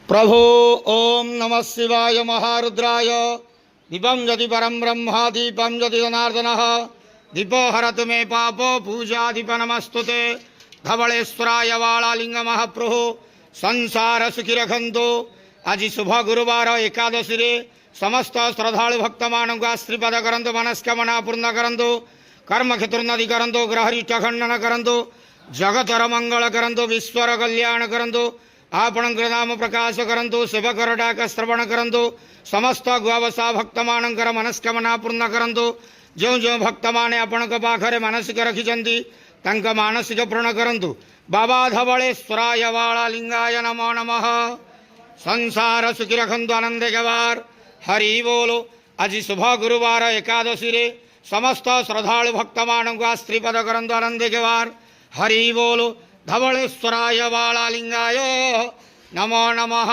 प्रभो ओम नमः शिवाय महारुद्राय दीपं यदि परं ब्रह्म दीपं यदि जनार्दनः दीपो हरतु मे पाप पूजा दीप नमस्तुते धवलेश्वराय वालालिंग महाप्रभु संसार सुखी रखंतु। आज शुभ गुरुवार एकादशी रे समस्त श्रद्धालु भक्त मानक आश्रीपाद करंतु, मनस्कामना पूर्ण करंतु, कर्म क्षेत्रोन्नति करंतु, ग्रहरिष्ट खंडन करंतु, जगतर मंगल करंतु, विश्वर कल्याण करंतु, आपण नाम प्रकाश करंतु, शिवकर डाक श्रवण करंतु, समस्त गुआवसा भक्त मानकर मनस्कामना पूर्ण करंतु। जो जो भक्त माने आपण पाखरे मानसिक रखिछंती तांका मानसिक पूर्ण करंतु। बाबा धवलेश्वराय वालालिंगाय नमो नमः। संसार सुखी रखंतु, आनंद गवार। हरि बोलो। आज शुभ गुरुवार एकादशी रे समस्त श्रद्धालु भक्त मानक आश्रीपाद करंतु, आनंद गवार। हरि बोलो। धवलेश्वराय वालालिंगाय नमो नमः।